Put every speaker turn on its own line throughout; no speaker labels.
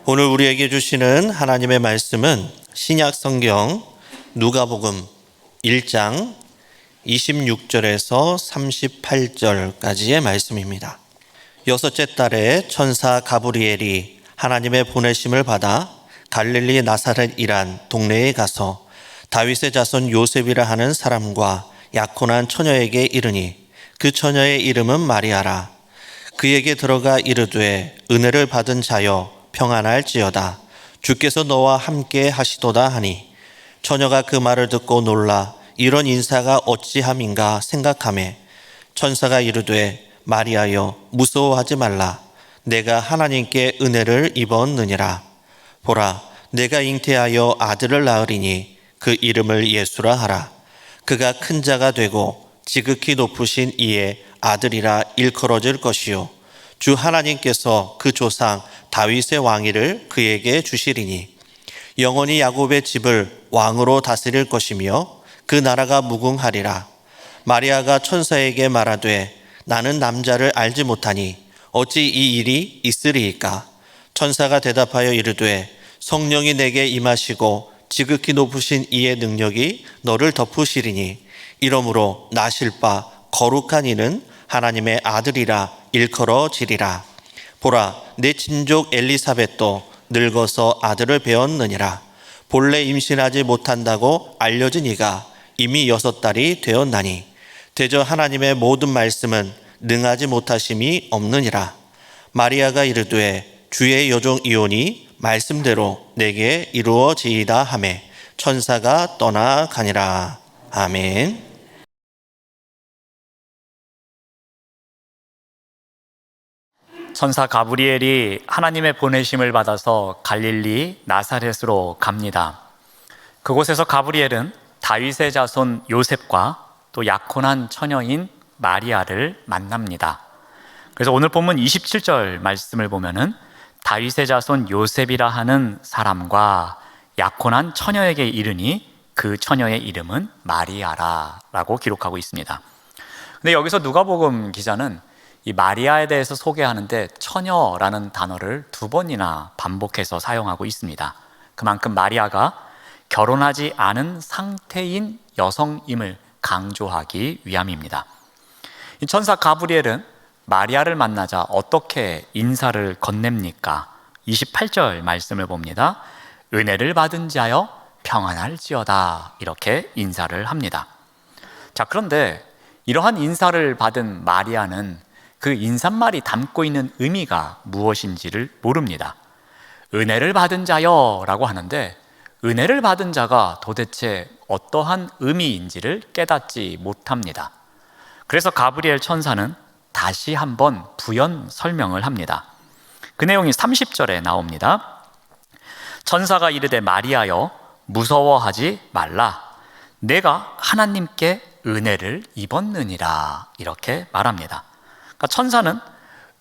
오늘 우리에게 주시는 하나님의 말씀은 신약 성경 누가복음 1장 26절에서 38절까지의 말씀입니다. 여섯째 달에 천사 가브리엘이 하나님의 보내심을 받아 갈릴리 나사렛이란 동네에 가서 다윗의 자손 요셉이라 하는 사람과 약혼한 처녀에게 이르니 그 처녀의 이름은 마리아라. 그에게 들어가 이르되 은혜를 받은 자여 평안할지어다. 주께서 너와 함께 하시도다 하니 처녀가 그 말을 듣고 놀라 이런 인사가 어찌함인가 생각하매 천사가 이르되 마리아여 무서워하지 말라. 내가 하나님께 은혜를 입었느니라. 보라 내가 잉태하여 아들을 낳으리니 그 이름을 예수라 하라. 그가 큰 자가 되고 지극히 높으신 이의 아들이라 일컬어질 것이요 주 하나님께서 그 조상 다윗의 왕위를 그에게 주시리니 영원히 야곱의 집을 왕으로 다스릴 것이며 그 나라가 무궁하리라. 마리아가 천사에게 말하되 나는 남자를 알지 못하니 어찌 이 일이 있으리이까. 천사가 대답하여 이르되 성령이 내게 임하시고 지극히 높으신 이의 능력이 너를 덮으시리니 이러므로 나실 바 거룩한 이는 하나님의 아들이라 일컬어지리라. 보라 내 친족 엘리사벳도 늙어서 아들을 배었느니라. 본래 임신하지 못한다고 알려진 이가 이미 6달이 되었나니 대저 하나님의 모든 말씀은 능하지 못하심이 없느니라. 마리아가 이르되 주의 여종 이온이 말씀대로 내게 이루어지이다 하매 천사가 떠나가니라. 아멘.
천사 가브리엘이 하나님의 보내심을 받아서 갈릴리 나사렛으로 갑니다. 그곳에서 가브리엘은 다윗의 자손 요셉과 또 약혼한 처녀인 마리아를 만납니다. 그래서 오늘 본문 27절 말씀을 보면은 다윗의 자손 요셉이라 하는 사람과 약혼한 처녀에게 이르니 그 처녀의 이름은 마리아라 라고 기록하고 있습니다. 근데 여기서 누가복음 기자는 이 마리아에 대해서 소개하는데 처녀라는 단어를 2번이나 반복해서 사용하고 있습니다. 그만큼 마리아가 결혼하지 않은 상태인 여성임을 강조하기 위함입니다. 이 천사 가브리엘은 마리아를 만나자 어떻게 인사를 건넵니까? 28절 말씀을 봅니다. 은혜를 받은 자여 평안할지어다 이렇게 인사를 합니다. 자, 그런데 이러한 인사를 받은 마리아는 그 인사말이 담고 있는 의미가 무엇인지를 모릅니다. 은혜를 받은 자여 라고 하는데 은혜를 받은 자가 도대체 어떠한 의미인지를 깨닫지 못합니다. 그래서 가브리엘 천사는 다시 한번 부연 설명을 합니다. 그 내용이 30절에 나옵니다. 천사가 이르되 마리아여 무서워하지 말라. 내가 하나님께 은혜를 입었느니라 이렇게 말합니다. 그러니까 천사는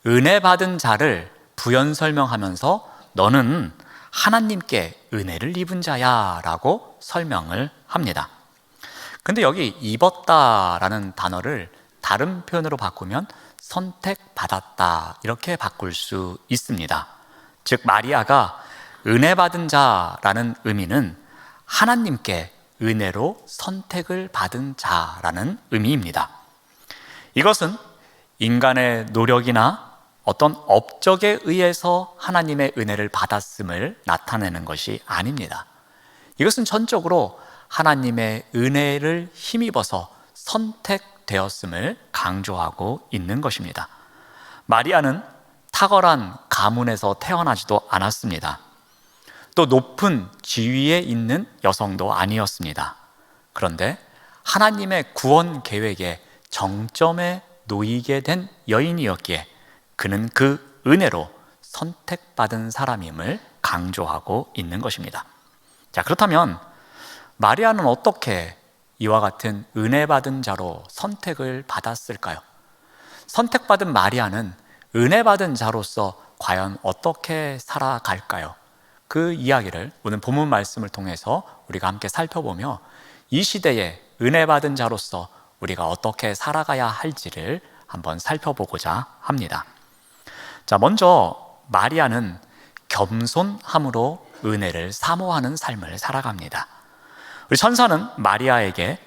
은혜 받은 자를 부연 설명하면서 너는 하나님께 은혜를 입은 자야 라고 설명을 합니다. 근데 여기 입었다라는 단어를 다른 표현으로 바꾸면 선택받았다 이렇게 바꿀 수 있습니다. 즉 마리아가 은혜 받은 자라는 의미는 하나님께 은혜로 선택을 받은 자라는 의미입니다. 이것은 인간의 노력이나 어떤 업적에 의해서 하나님의 은혜를 받았음을 나타내는 것이 아닙니다. 이것은 전적으로 하나님의 은혜를 힘입어서 선택되었음을 강조하고 있는 것입니다. 마리아는 탁월한 가문에서 태어나지도 않았습니다. 또 높은 지위에 있는 여성도 아니었습니다. 그런데 하나님의 구원 계획의 정점에 놓이게 된 여인이었기에 그는 그 은혜로 선택받은 사람임을 강조하고 있는 것입니다. 자, 그렇다면 마리아는 어떻게 이와 같은 은혜 받은 자로 선택을 받았을까요? 선택받은 마리아는 은혜 받은 자로서 과연 어떻게 살아갈까요? 그 이야기를 오늘 본문 말씀을 통해서 우리가 함께 살펴보며 이 시대에 은혜 받은 자로서 우리가 어떻게 살아가야 할지를 한번 살펴보고자 합니다. 자, 먼저 마리아는 겸손함으로 은혜를 사모하는 삶을 살아갑니다. 우리 천사는 마리아에게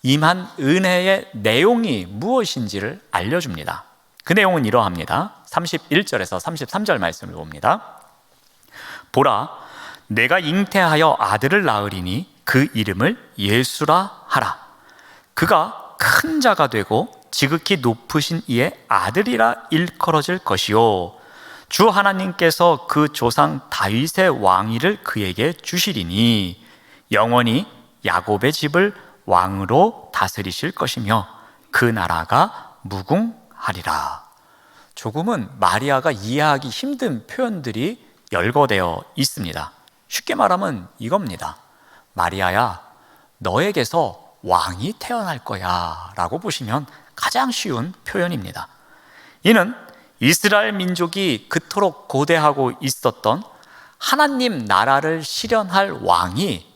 임한 은혜의 내용이 무엇인지를 알려줍니다. 그 내용은 이러합니다. 31절에서 33절 말씀을 봅니다. 보라, 내가 잉태하여 아들을 낳으리니 그 이름을 예수라 하라. 그가 큰 자가 되고 지극히 높으신 이의 아들이라 일컬어질 것이요, 주 하나님께서 그 조상 다윗의 왕위를 그에게 주시리니 영원히 야곱의 집을 왕으로 다스리실 것이며 그 나라가 무궁하리라. 조금은 마리아가 이해하기 힘든 표현들이 열거되어 있습니다. 쉽게 말하면 이겁니다. 마리아야, 너에게서 왕이 태어날 거야 라고 보시면 가장 쉬운 표현입니다. 이는 이스라엘 민족이 그토록 고대하고 있었던 하나님 나라를 실현할 왕이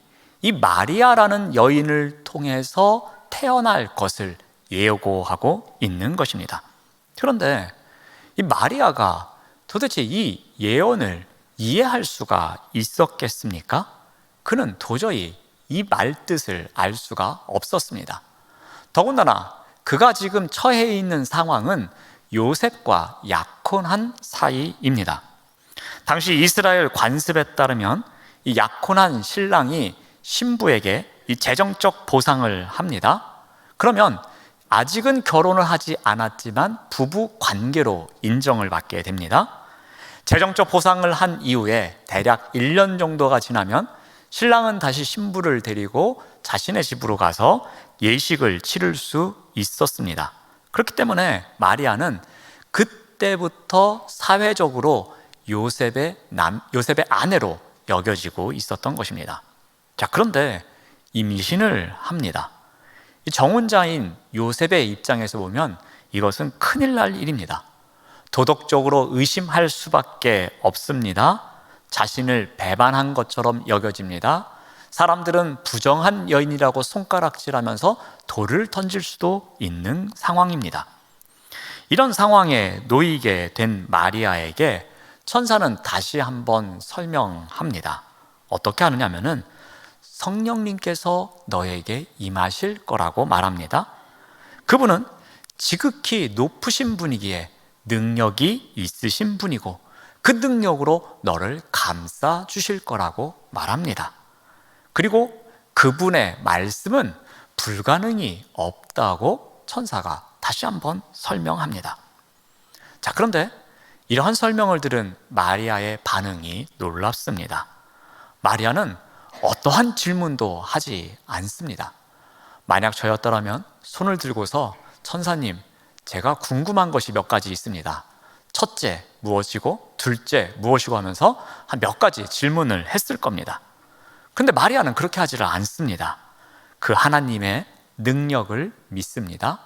이 마리아라는 여인을 통해서 태어날 것을 예고하고 있는 것입니다. 그런데 이 마리아가 도대체 이 예언을 이해할 수가 있었겠습니까? 그는 도저히 이 말뜻을 알 수가 없었습니다. 더군다나 그가 지금 처해 있는 상황은 요셉과 약혼한 사이입니다. 당시 이스라엘 관습에 따르면 이 약혼한 신랑이 신부에게 이 재정적 보상을 합니다. 그러면 아직은 결혼을 하지 않았지만 부부 관계로 인정을 받게 됩니다. 재정적 보상을 한 이후에 대략 1년 정도가 지나면 신랑은 다시 신부를 데리고 자신의 집으로 가서 예식을 치를 수 있었습니다. 그렇기 때문에 마리아는 그때부터 사회적으로 요셉의 아내로 여겨지고 있었던 것입니다. 자, 그런데 임신을 합니다. 이 정혼자인 요셉의 입장에서 보면 이것은 큰일 날 일입니다. 도덕적으로 의심할 수밖에 없습니다. 자신을 배반한 것처럼 여겨집니다. 사람들은 부정한 여인이라고 손가락질하면서 돌을 던질 수도 있는 상황입니다. 이런 상황에 놓이게 된 마리아에게 천사는 다시 한번 설명합니다. 어떻게 하느냐면은 성령님께서 너에게 임하실 거라고 말합니다. 그분은 지극히 높으신 분이기에 능력이 있으신 분이고 그 능력으로 너를 감싸 주실 거라고 말합니다. 그리고 그분의 말씀은 불가능이 없다고 천사가 다시 한번 설명합니다. 자, 그런데 이러한 설명을 들은 마리아의 반응이 놀랍습니다. 마리아는 어떠한 질문도 하지 않습니다. 만약 저였더라면 손을 들고서 천사님, 제가 궁금한 것이 몇 가지 있습니다. 첫째 무엇이고 둘째 무엇이고 하면서 한 몇 가지 질문을 했을 겁니다. 근데 마리아는 그렇게 하지를 않습니다. 그 하나님의 능력을 믿습니다.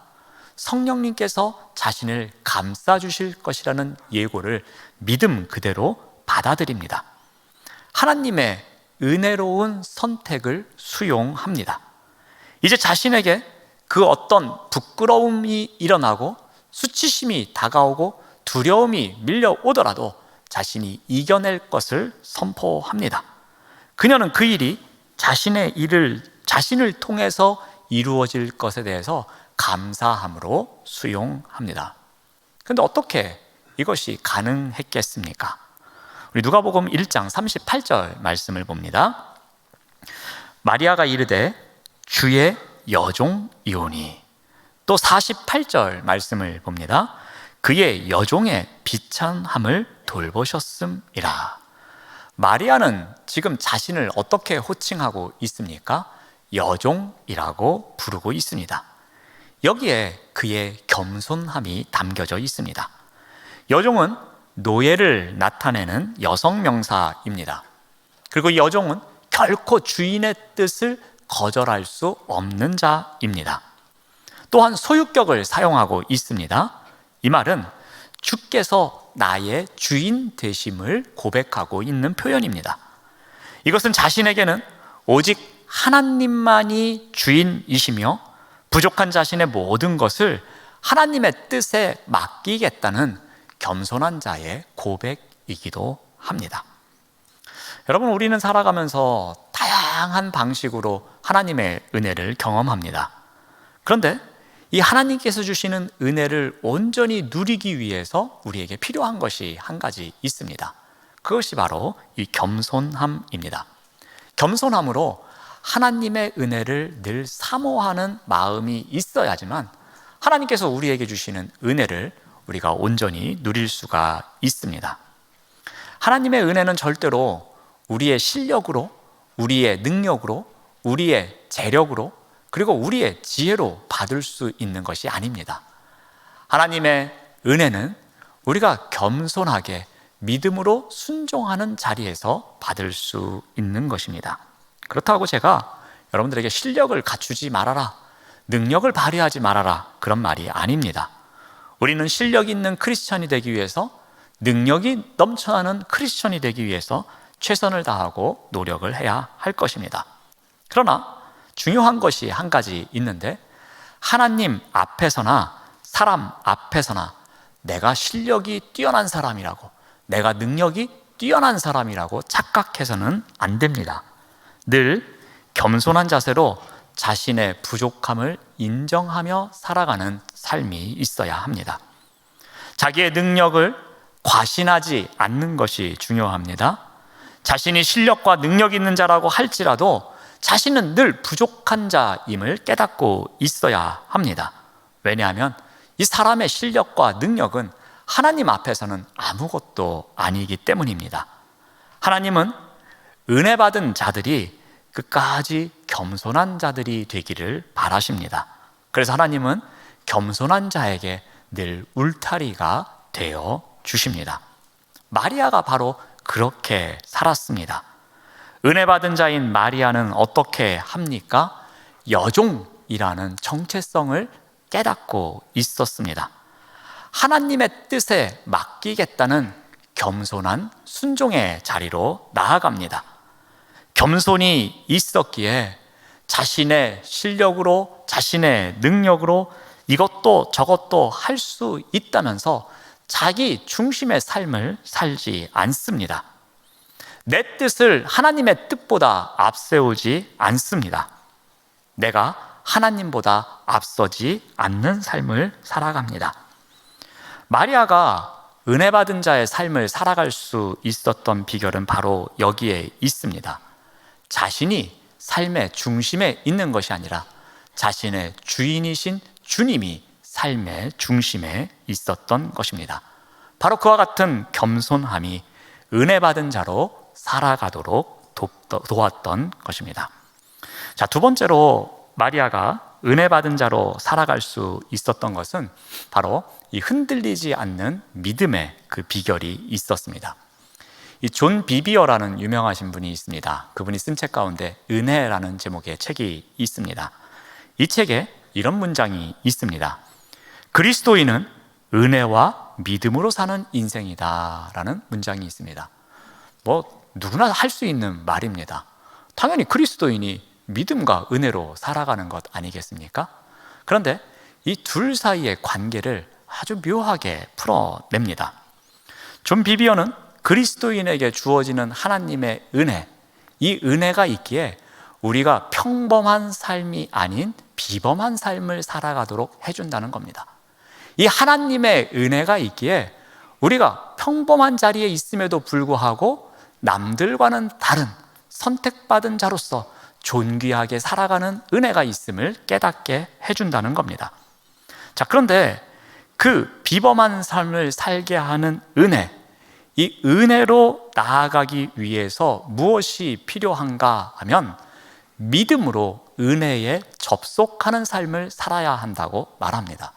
성령님께서 자신을 감싸 주실 것이라는 예고를 믿음 그대로 받아들입니다. 하나님의 은혜로운 선택을 수용합니다. 이제 자신에게 그 어떤 부끄러움이 일어나고 수치심이 다가오고 두려움이 밀려오더라도 자신이 이겨낼 것을 선포합니다. 그녀는 그 일이 자신을 통해서 이루어질 것에 대해서 감사함으로 수용합니다. 그런데 어떻게 이것이 가능했겠습니까? 우리 누가복음 1장 38절 말씀을 봅니다. 마리아가 이르되 주의 여종이오니. 또 48절 말씀을 봅니다. 그의 여종의 비천함을 돌보셨음이라. 마리아는 지금 자신을 어떻게 호칭하고 있습니까? 여종이라고 부르고 있습니다. 여기에 그의 겸손함이 담겨져 있습니다. 여종은 노예를 나타내는 여성 명사입니다. 그리고 이 여종은 결코 주인의 뜻을 거절할 수 없는 자입니다. 또한 소유격을 사용하고 있습니다. 이 말은 주께서 나의 주인 되심을 고백하고 있는 표현입니다. 이것은 자신에게는 오직 하나님만이 주인이시며 부족한 자신의 모든 것을 하나님의 뜻에 맡기겠다는 겸손한 자의 고백이기도 합니다. 여러분, 우리는 살아가면서 다양한 방식으로 하나님의 은혜를 경험합니다. 그런데 이 하나님께서 주시는 은혜를 온전히 누리기 위해서 우리에게 필요한 것이 한 가지 있습니다. 그것이 바로 이 겸손함입니다. 겸손함으로 하나님의 은혜를 늘 사모하는 마음이 있어야지만 하나님께서 우리에게 주시는 은혜를 우리가 온전히 누릴 수가 있습니다. 하나님의 은혜는 절대로 우리의 실력으로, 우리의 능력으로, 우리의 재력으로, 그리고 우리의 지혜로 받을 수 있는 것이 아닙니다. 하나님의 은혜는 우리가 겸손하게 믿음으로 순종하는 자리에서 받을 수 있는 것입니다. 그렇다고 제가 여러분들에게 실력을 갖추지 말아라, 능력을 발휘하지 말아라, 그런 말이 아닙니다. 우리는 실력 있는 크리스천이 되기 위해서, 능력이 넘쳐나는 크리스천이 되기 위해서 최선을 다하고 노력을 해야 할 것입니다. 그러나 중요한 것이 한 가지 있는데, 하나님 앞에서나 사람 앞에서나 내가 실력이 뛰어난 사람이라고, 내가 능력이 뛰어난 사람이라고 착각해서는 안 됩니다. 늘 겸손한 자세로 자신의 부족함을 인정하며 살아가는 삶이 있어야 합니다. 자기의 능력을 과신하지 않는 것이 중요합니다. 자신이 실력과 능력이 있는 자라고 할지라도 자신은 늘 부족한 자임을 깨닫고 있어야 합니다. 왜냐하면 이 사람의 실력과 능력은 하나님 앞에서는 아무것도 아니기 때문입니다. 하나님은 은혜 받은 자들이 끝까지 겸손한 자들이 되기를 바라십니다. 그래서 하나님은 겸손한 자에게 늘 울타리가 되어 주십니다. 마리아가 바로 그렇게 살았습니다. 은혜 받은 자인 마리아는 어떻게 합니까? 여종이라는 정체성을 깨닫고 있었습니다. 하나님의 뜻에 맡기겠다는 겸손한 순종의 자리로 나아갑니다. 겸손이 있었기에 자신의 실력으로, 자신의 능력으로 이것도 저것도 할 수 있다면서 자기 중심의 삶을 살지 않습니다. 내 뜻을 하나님의 뜻보다 앞세우지 않습니다. 내가 하나님보다 앞서지 않는 삶을 살아갑니다. 마리아가 은혜 받은 자의 삶을 살아갈 수 있었던 비결은 바로 여기에 있습니다. 자신이 삶의 중심에 있는 것이 아니라 자신의 주인이신 주님이 삶의 중심에 있었던 것입니다. 바로 그와 같은 겸손함이 은혜 받은 자로 살아가도록 도왔던 것입니다. 자, 두 번째로 마리아가 은혜 받은 자로 살아갈 수 있었던 것은 바로 이 흔들리지 않는 믿음의 그 비결이 있었습니다. 이 존 비비어라는 유명하신 분이 있습니다. 그분이 쓴 책 가운데 은혜라는 제목의 책이 있습니다. 이 책에 이런 문장이 있습니다. 그리스도인은 은혜와 믿음으로 사는 인생이다 라는 문장이 있습니다. 누구나 할 수 있는 말입니다. 당연히 그리스도인이 믿음과 은혜로 살아가는 것 아니겠습니까? 그런데 이 둘 사이의 관계를 아주 묘하게 풀어냅니다. 존 비비어는 그리스도인에게 주어지는 하나님의 은혜, 이 은혜가 있기에 우리가 평범한 삶이 아닌 비범한 삶을 살아가도록 해준다는 겁니다. 이 하나님의 은혜가 있기에 우리가 평범한 자리에 있음에도 불구하고 남들과는 다른 선택받은 자로서 존귀하게 살아가는 은혜가 있음을 깨닫게 해준다는 겁니다. 자, 그런데 그 비범한 삶을 살게 하는 은혜, 이 은혜로 나아가기 위해서 무엇이 필요한가 하면 믿음으로 은혜에 접속하는 삶을 살아야 한다고 말합니다.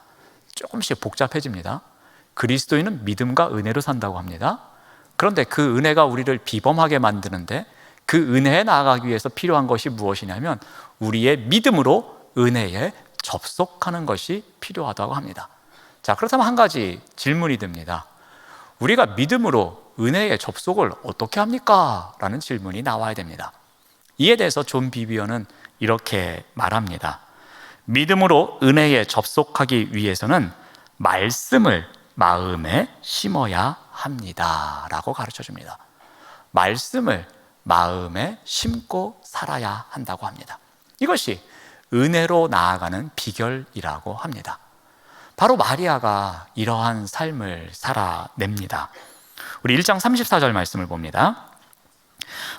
조금씩 복잡해집니다. 그리스도인은 믿음과 은혜로 산다고 합니다. 그런데 그 은혜가 우리를 비범하게 만드는데 그 은혜에 나아가기 위해서 필요한 것이 무엇이냐면 우리의 믿음으로 은혜에 접속하는 것이 필요하다고 합니다. 자, 그렇다면 한 가지 질문이 듭니다. 우리가 믿음으로 은혜에 접속을 어떻게 합니까? 라는 질문이 나와야 됩니다. 이에 대해서 존 비비어는 이렇게 말합니다. 믿음으로 은혜에 접속하기 위해서는 말씀을 마음에 심어야 합니다 라고 가르쳐 줍니다. 말씀을 마음에 심고 살아야 한다고 합니다. 이것이 은혜로 나아가는 비결이라고 합니다. 바로 마리아가 이러한 삶을 살아냅니다. 우리 1장 34절 말씀을 봅니다.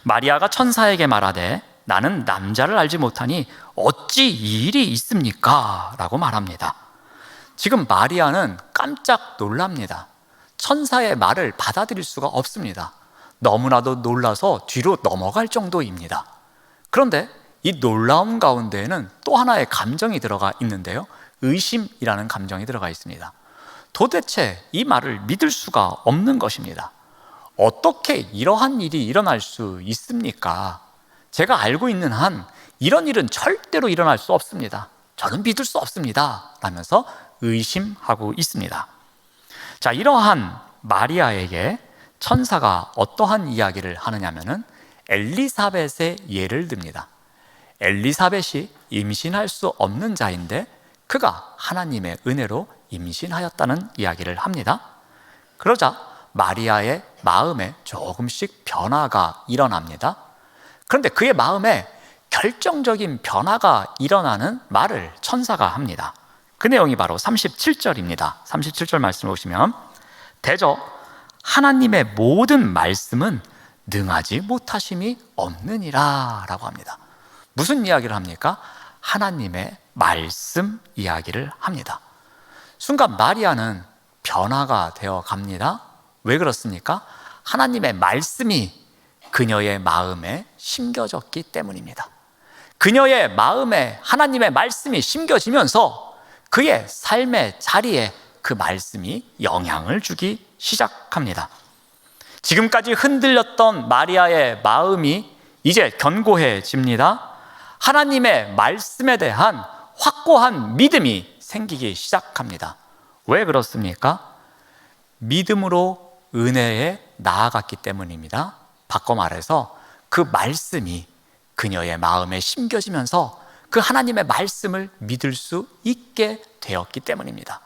마리아가 천사에게 말하되 나는 남자를 알지 못하니 어찌 이 일이 있습니까? 라고 말합니다. 지금 마리아는 깜짝 놀랍니다. 천사의 말을 받아들일 수가 없습니다. 너무나도 놀라서 뒤로 넘어갈 정도입니다. 그런데 이 놀라움 가운데에는 또 하나의 감정이 들어가 있는데요, 의심이라는 감정이 들어가 있습니다. 도대체 이 말을 믿을 수가 없는 것입니다. 어떻게 이러한 일이 일어날 수 있습니까? 제가 알고 있는 한 이런 일은 절대로 일어날 수 없습니다. 저는 믿을 수 없습니다. 라면서 의심하고 있습니다. 자, 이러한 마리아에게 천사가 어떠한 이야기를 하느냐면은 엘리사벳의 예를 듭니다. 엘리사벳이 임신할 수 없는 자인데 그가 하나님의 은혜로 임신하였다는 이야기를 합니다. 그러자 마리아의 마음에 조금씩 변화가 일어납니다. 그런데 그의 마음에 결정적인 변화가 일어나는 말을 천사가 합니다. 그 내용이 바로 37절입니다. 37절 말씀을 보시면 대저 하나님의 모든 말씀은 능하지 못하심이 없느니라 라고 합니다. 무슨 이야기를 합니까? 하나님의 말씀 이야기를 합니다. 순간 마리아는 변화가 되어 갑니다. 왜 그렇습니까? 하나님의 말씀이 그녀의 마음에 심겨졌기 때문입니다. 그녀의 마음에 하나님의 말씀이 심겨지면서 그의 삶의 자리에 그 말씀이 영향을 주기 시작합니다. 지금까지 흔들렸던 마리아의 마음이 이제 견고해집니다. 하나님의 말씀에 대한 확고한 믿음이 생기기 시작합니다. 왜 그렇습니까? 믿음으로 은혜에 나아갔기 때문입니다. 바꿔 말해서 그 말씀이 그녀의 마음에 심겨지면서 그 하나님의 말씀을 믿을 수 있게 되었기 때문입니다.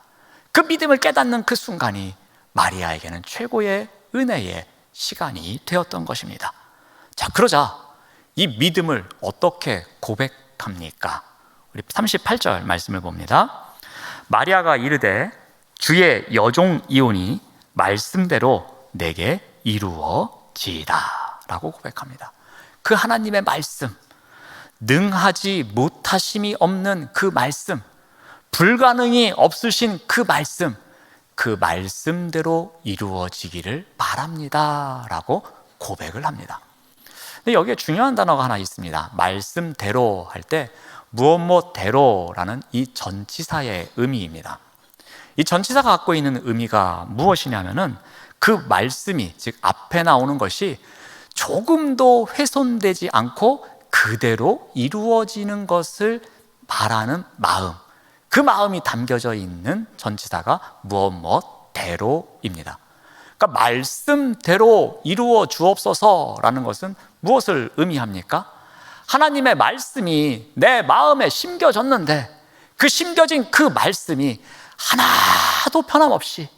그 믿음을 깨닫는 그 순간이 마리아에게는 최고의 은혜의 시간이 되었던 것입니다. 자, 그러자 이 믿음을 어떻게 고백합니까? 우리 38절 말씀을 봅니다. 마리아가 이르되 주의 여종이오니 말씀대로 내게 이루어지이다 라고 고백합니다. 그 하나님의 말씀, 능하지 못하심이 없는 그 말씀, 불가능이 없으신 그 말씀, 그 말씀대로 이루어지기를 바랍니다 라고 고백을 합니다. 근데 여기에 중요한 단어가 하나 있습니다. 말씀대로 할 때 무엇무엇대로라는 이 전치사의 의미입니다. 이 전치사가 갖고 있는 의미가 무엇이냐면은 그 말씀이, 즉 앞에 나오는 것이 조금도 훼손되지 않고 그대로 이루어지는 것을 바라는 마음, 그 마음이 담겨져 있는 전치사가 무엇무엇대로입니다. 그러니까 말씀대로 이루어 주옵소서라는 것은 무엇을 의미합니까? 하나님의 말씀이 내 마음에 심겨졌는데 그 심겨진 그 말씀이 하나도 변함없이,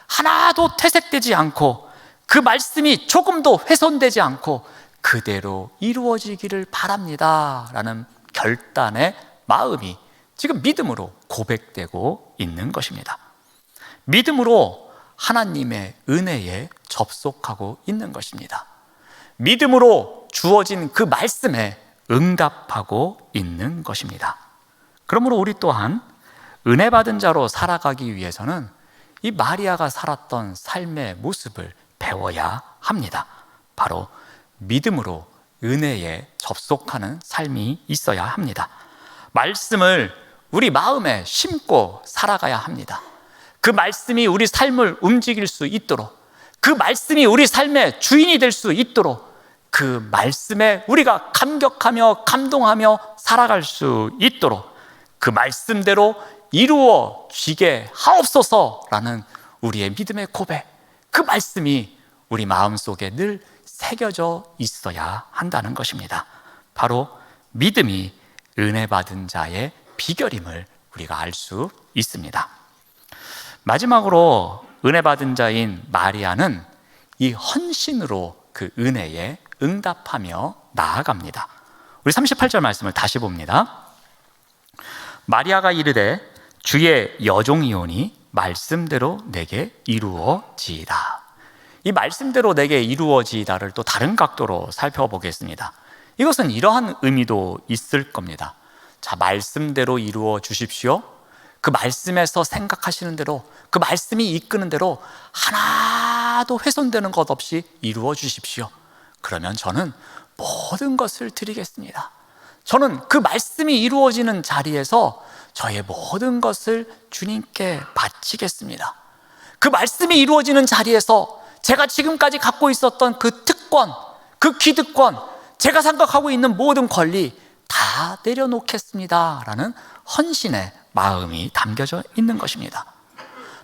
하나도 퇴색되지 않고, 그 말씀이 조금도 훼손되지 않고 그대로 이루어지기를 바랍니다 라는 결단의 마음이 지금 믿음으로 고백되고 있는 것입니다. 믿음으로 하나님의 은혜에 접속하고 있는 것입니다. 믿음으로 주어진 그 말씀에 응답하고 있는 것입니다. 그러므로 우리 또한 은혜 받은 자로 살아가기 위해서는 이 마리아가 살았던 삶의 모습을 배워야 합니다. 바로 믿음으로 은혜에 접속하는 삶이 있어야 합니다. 말씀을 우리 마음에 심고 살아가야 합니다. 그 말씀이 우리 삶을 움직일 수 있도록, 그 말씀이 우리 삶의 주인이 될 수 있도록, 그 말씀에 우리가 감격하며 감동하며 살아갈 수 있도록 그 말씀대로 이루어지게 하옵소서라는 우리의 믿음의 고백, 그 말씀이 우리 마음속에 늘 새겨져 있어야 한다는 것입니다. 바로 믿음이 은혜 받은 자의 비결임을 우리가 알 수 있습니다. 마지막으로 은혜 받은 자인 마리아는 이 헌신으로 그 은혜에 응답하며 나아갑니다. 우리 38절 말씀을 다시 봅니다. 마리아가 이르되 주의 여종이오니 말씀대로 내게 이루어지이다. 이 말씀대로 내게 이루어지이다를 또 다른 각도로 살펴보겠습니다. 이것은 이러한 의미도 있을 겁니다. 자, 말씀대로 이루어 주십시오. 그 말씀에서 생각하시는 대로, 그 말씀이 이끄는 대로 하나도 훼손되는 것 없이 이루어 주십시오. 그러면 저는 모든 것을 드리겠습니다. 저는 그 말씀이 이루어지는 자리에서 저의 모든 것을 주님께 바치겠습니다. 그 말씀이 이루어지는 자리에서 제가 지금까지 갖고 있었던 그 특권, 그 기득권, 제가 생각하고 있는 모든 권리 다 내려놓겠습니다 라는 헌신의 마음이 담겨져 있는 것입니다.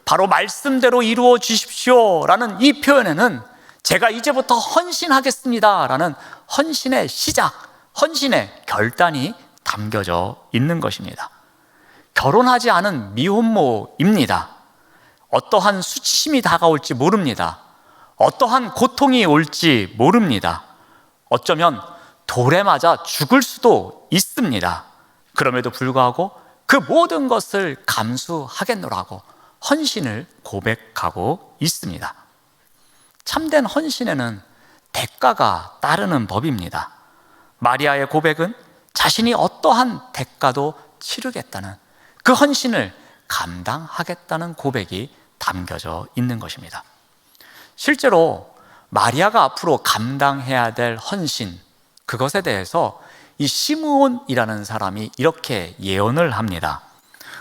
바로 말씀대로 이루어 주십시오 라는 이 표현에는 제가 이제부터 헌신하겠습니다 라는 헌신의 시작, 헌신의 결단이 담겨져 있는 것입니다. 결혼하지 않은 미혼모입니다. 어떠한 수치심이 다가올지 모릅니다. 어떠한 고통이 올지 모릅니다. 어쩌면 돌에 맞아 죽을 수도 있습니다. 그럼에도 불구하고 그 모든 것을 감수하겠노라고 헌신을 고백하고 있습니다. 참된 헌신에는 대가가 따르는 법입니다. 마리아의 고백은 자신이 어떠한 대가도 치르겠다는, 그 헌신을 감당하겠다는 고백이 담겨져 있는 것입니다. 실제로 마리아가 앞으로 감당해야 될 헌신, 그것에 대해서 이 시므온이라는 사람이 이렇게 예언을 합니다.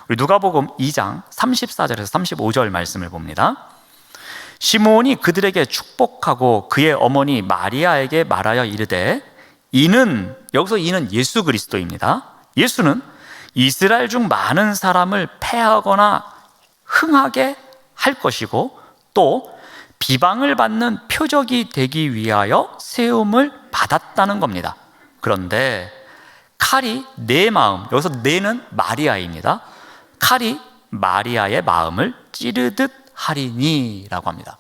우리 누가복음 2장 34절에서 35절 말씀을 봅니다. 시므온이 그들에게 축복하고 그의 어머니 마리아에게 말하여 이르되, 이는, 여기서 이는 예수 그리스도입니다. 예수는 이스라엘 중 많은 사람을 패하거나 흥하게 할 것이고 또 비방을 받는 표적이 되기 위하여 세움을 받았다는 겁니다. 그런데 칼이 내 마음, 여기서 내는 마리아입니다. 칼이 마리아의 마음을 찌르듯 하리니 라고 합니다.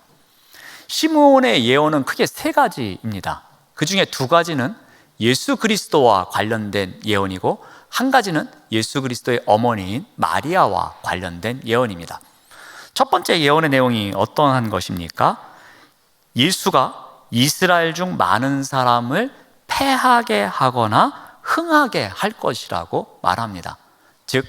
시므온의 예언은 크게 세 가지입니다. 그 중에 두 가지는 예수 그리스도와 관련된 예언이고 한 가지는 예수 그리스도의 어머니인 마리아와 관련된 예언입니다. 첫 번째 예언의 내용이 어떠한 것입니까? 예수가 이스라엘 중 많은 사람을 패하게 하거나 흥하게 할 것이라고 말합니다. 즉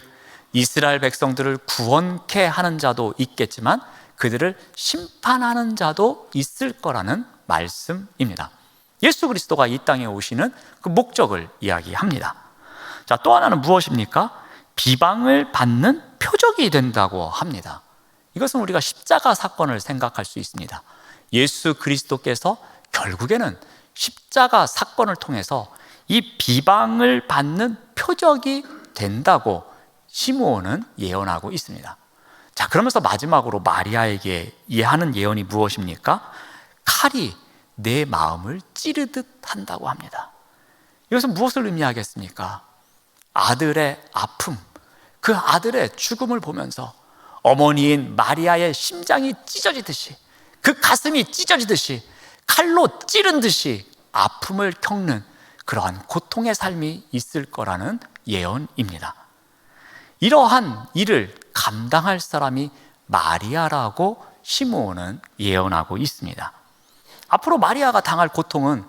이스라엘 백성들을 구원케 하는 자도 있겠지만 그들을 심판하는 자도 있을 거라는 말씀입니다. 예수 그리스도가 이 땅에 오시는 그 목적을 이야기합니다. 자, 또 하나는 무엇입니까? 비방을 받는 표적이 된다고 합니다. 이것은 우리가 십자가 사건을 생각할 수 있습니다. 예수 그리스도께서 결국에는 십자가 사건을 통해서 이 비방을 받는 표적이 된다고 시므온은 예언하고 있습니다. 자, 그러면서 마지막으로 마리아에게 하는 예언이 무엇입니까? 칼이 내 마음을 찌르듯 한다고 합니다. 이것은 무엇을 의미하겠습니까? 아들의 아픔, 그 아들의 죽음을 보면서 어머니인 마리아의 심장이 찢어지듯이, 그 가슴이 찢어지듯이, 칼로 찌른 듯이 아픔을 겪는 그러한 고통의 삶이 있을 거라는 예언입니다. 이러한 일을 감당할 사람이 마리아라고 시므온은 예언하고 있습니다. 앞으로 마리아가 당할 고통은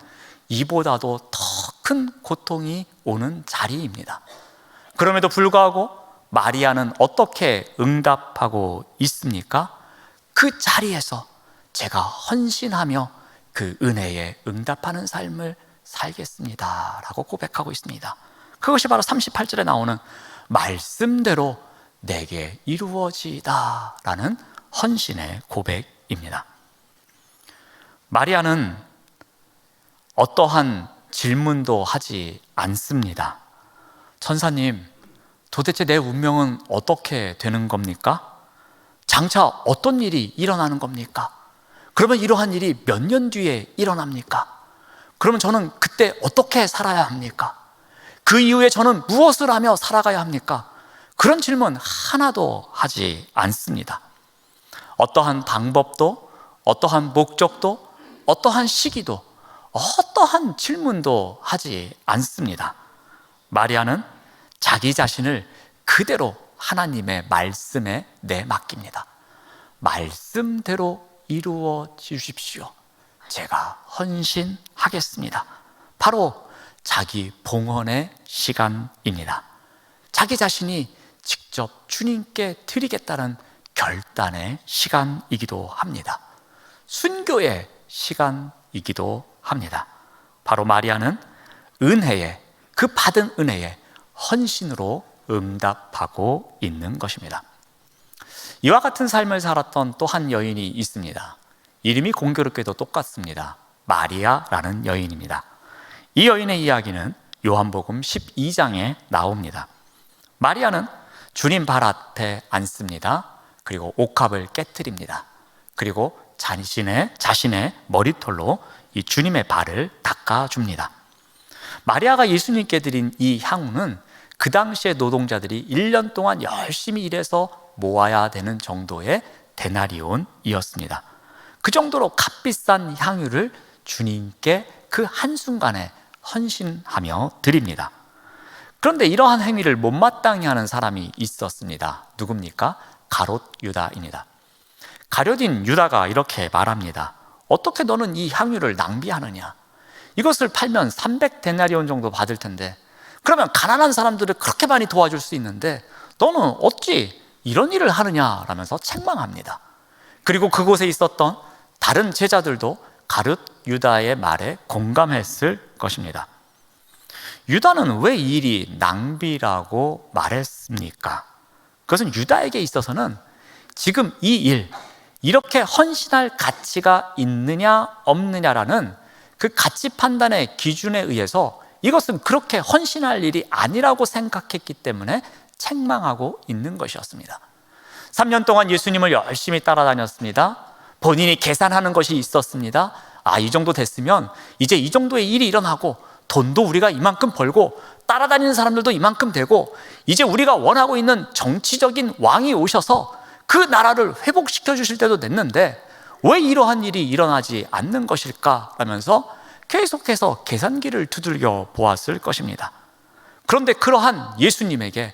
이보다도 더 큰 고통이 오는 자리입니다. 그럼에도 불구하고 마리아는 어떻게 응답하고 있습니까? 그 자리에서 제가 헌신하며 그 은혜에 응답하는 삶을 살겠습니다 라고 고백하고 있습니다. 그것이 바로 38절에 나오는 말씀대로 내게 이루어지이다 라는 헌신의 고백입니다. 마리아는 어떠한 질문도 하지 않습니다. 천사님, 도대체 내 운명은 어떻게 되는 겁니까? 장차 어떤 일이 일어나는 겁니까? 그러면 이러한 일이 몇 년 뒤에 일어납니까? 그러면 저는 그때 어떻게 살아야 합니까? 그 이후에 저는 무엇을 하며 살아가야 합니까? 그런 질문 하나도 하지 않습니다. 어떠한 방법도, 어떠한 목적도, 어떠한 시기도, 어떠한 질문도 하지 않습니다. 마리아는 자기 자신을 그대로 하나님의 말씀에 내맡깁니다. 말씀대로 이루어 주십시오. 제가 헌신하겠습니다. 바로 자기 봉헌의 시간입니다. 자기 자신이 직접 주님께 드리겠다는 결단의 시간이기도 합니다. 순교의 시간이기도 합니다. 바로 마리아는 은혜에, 그 받은 은혜에 헌신으로 응답하고 있는 것입니다. 이와 같은 삶을 살았던 또 한 여인이 있습니다. 이름이 공교롭게도 똑같습니다. 마리아라는 여인입니다. 이 여인의 이야기는 요한복음 12장에 나옵니다. 마리아는 주님 발 앞에 앉습니다. 그리고 옥합을 깨트립니다. 그리고 자신의 머리털로 이 주님의 발을 닦아줍니다. 마리아가 예수님께 드린 이 향유는 그 당시의 노동자들이 1년 동안 열심히 일해서 모아야 되는 정도의 데나리온이었습니다. 그 정도로 값비싼 향유를 주님께 그 한순간에 헌신하며 드립니다. 그런데 이러한 행위를 못마땅히 하는 사람이 있었습니다. 누굽니까? 가롯 유다입니다. 가룟인 유다가 이렇게 말합니다. 어떻게 너는 이 향유를 낭비하느냐? 이것을 팔면 300데나리온 정도 받을 텐데, 그러면 가난한 사람들을 그렇게 많이 도와줄 수 있는데 너는 어찌 이런 일을 하느냐? 라면서 책망합니다. 그리고 그곳에 있었던 다른 제자들도 가룟 유다의 말에 공감했을 것입니다. 유다는 왜 이 일이 낭비라고 말했습니까? 그것은 유다에게 있어서는 지금 이 일, 이렇게 헌신할 가치가 있느냐 없느냐라는 그 가치 판단의 기준에 의해서 이것은 그렇게 헌신할 일이 아니라고 생각했기 때문에 책망하고 있는 것이었습니다. 3년 동안 예수님을 열심히 따라다녔습니다. 본인이 계산하는 것이 있었습니다. 이 정도 됐으면 이제 이 정도의 일이 일어나고 돈도 우리가 이만큼 벌고 따라다니는 사람들도 이만큼 되고 이제 우리가 원하고 있는 정치적인 왕이 오셔서 그 나라를 회복시켜 주실 때도 됐는데 왜 이러한 일이 일어나지 않는 것일까? 라면서 계속해서 계산기를 두들겨 보았을 것입니다. 그런데 그러한 예수님에게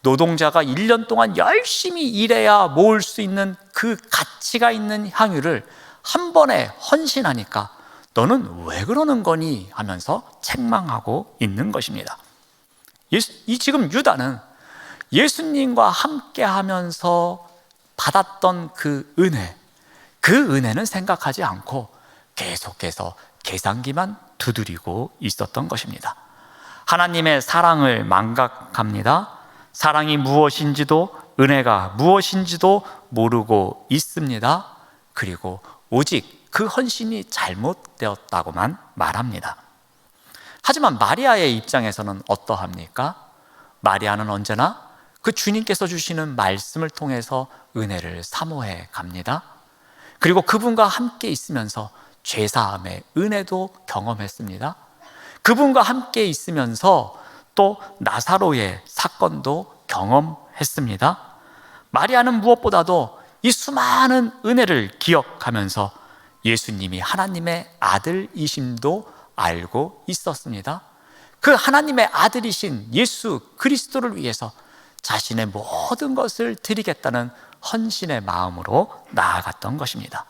노동자가 1년 동안 열심히 일해야 모을 수 있는 그 가치가 있는 향유를 한 번에 헌신하니까 너는 왜 그러는 거니? 하면서 책망하고 있는 것입니다. 지금 유다는 예수님과 함께 하면서 받았던 그 은혜는 생각하지 않고 계속해서 계산기만 두드리고 있었던 것입니다. 하나님의 사랑을 망각합니다. 사랑이 무엇인지도 은혜가 무엇인지도 모르고 있습니다. 그리고 오직 그 헌신이 잘못되었다고만 말합니다. 하지만 마리아의 입장에서는 어떠합니까? 마리아는 언제나 그 주님께서 주시는 말씀을 통해서 은혜를 사모해 갑니다. 그리고 그분과 함께 있으면서 죄사함의 은혜도 경험했습니다. 그분과 함께 있으면서 또 나사로의 사건도 경험했습니다. 마리아는 무엇보다도 이 수많은 은혜를 기억하면서 예수님이 하나님의 아들이심도 알고 있었습니다. 그 하나님의 아들이신 예수 그리스도를 위해서 자신의 모든 것을 드리겠다는 헌신의 마음으로 나아갔던 것입니다.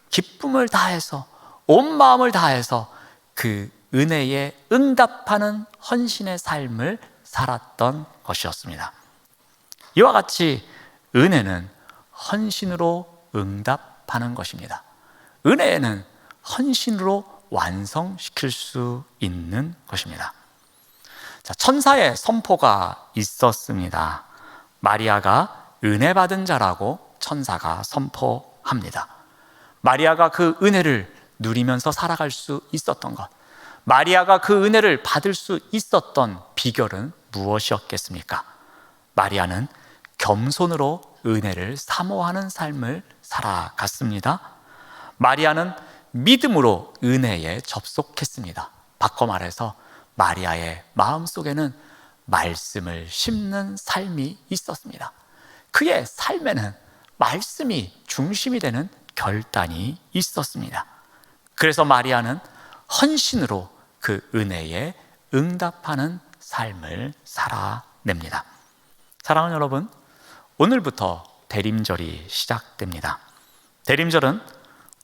기쁨을 다해서 온 마음을 다해서 그 은혜에 응답하는 헌신의 삶을 살았던 것이었습니다. 이와 같이 은혜는 헌신으로 응답하는 것입니다. 은혜는 헌신으로 완성시킬 수 있는 것입니다. 천사의 선포가 있었습니다. 마리아가 은혜 받은 자라고 천사가 선포합니다. 마리아가 그 은혜를 누리면서 살아갈 수 있었던 것, 마리아가 그 은혜를 받을 수 있었던 비결은 무엇이었겠습니까? 마리아는 겸손으로 은혜를 사모하는 삶을 살아갔습니다. 마리아는 믿음으로 은혜에 접속했습니다. 바꿔 말해서 마리아의 마음속에는 말씀을 심는 삶이 있었습니다. 그의 삶에는 말씀이 중심이 되는 결단이 있었습니다. 그래서 마리아는 헌신으로 그 은혜에 응답하는 삶을 살아냅니다. 사랑하는 여러분, 오늘부터 대림절이 시작됩니다. 대림절은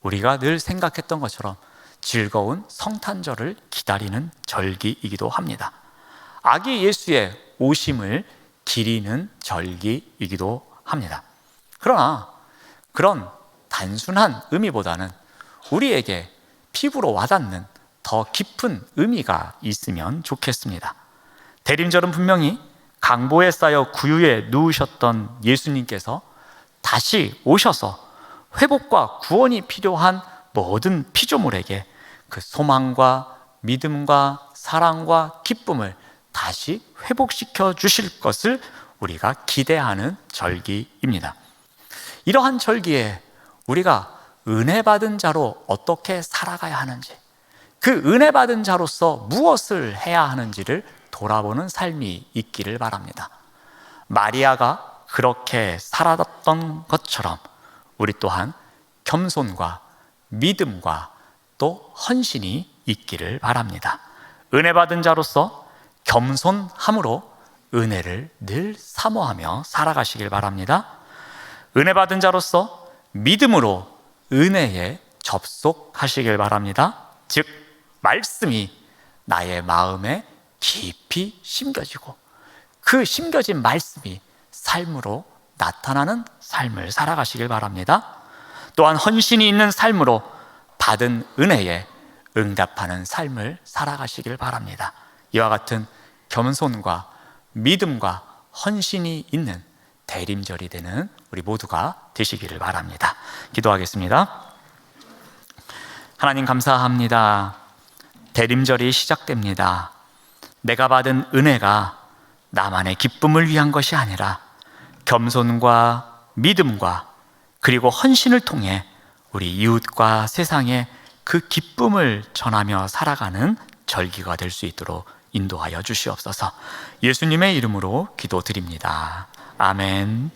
우리가 늘 생각했던 것처럼 즐거운 성탄절을 기다리는 절기이기도 합니다. 아기 예수의 오심을 기리는 절기이기도 합니다. 그러나 그런 단순한 의미보다는 우리에게 피부로 와닿는 더 깊은 의미가 있으면 좋겠습니다. 대림절은 분명히 강보에 쌓여 구유에 누우셨던 예수님께서 다시 오셔서 회복과 구원이 필요한 모든 피조물에게 그 소망과 믿음과 사랑과 기쁨을 다시 회복시켜 주실 것을 우리가 기대하는 절기입니다. 이러한 절기에 우리가 은혜 받은 자로 어떻게 살아가야 하는지, 그 은혜 받은 자로서 무엇을 해야 하는지를 돌아보는 삶이 있기를 바랍니다. 마리아가 그렇게 살았던 것처럼 우리 또한 겸손과 믿음과 또 헌신이 있기를 바랍니다. 은혜 받은 자로서 겸손함으로 은혜를 늘 사모하며 살아가시길 바랍니다. 은혜 받은 자로서 믿음으로 은혜에 접속하시길 바랍니다. 즉 말씀이 나의 마음에 깊이 심겨지고 그 심겨진 말씀이 삶으로 나타나는 삶을 살아가시길 바랍니다. 또한 헌신이 있는 삶으로 받은 은혜에 응답하는 삶을 살아가시길 바랍니다. 이와 같은 겸손과 믿음과 헌신이 있는 대림절이 되는 우리 모두가 되시기를 바랍니다. 기도하겠습니다. 하나님 감사합니다. 대림절이 시작됩니다. 내가 받은 은혜가 나만의 기쁨을 위한 것이 아니라 겸손과 믿음과 그리고 헌신을 통해 우리 이웃과 세상에 그 기쁨을 전하며 살아가는 절기가 될 수 있도록 인도하여 주시옵소서. 예수님의 이름으로 기도드립니다. 아멘.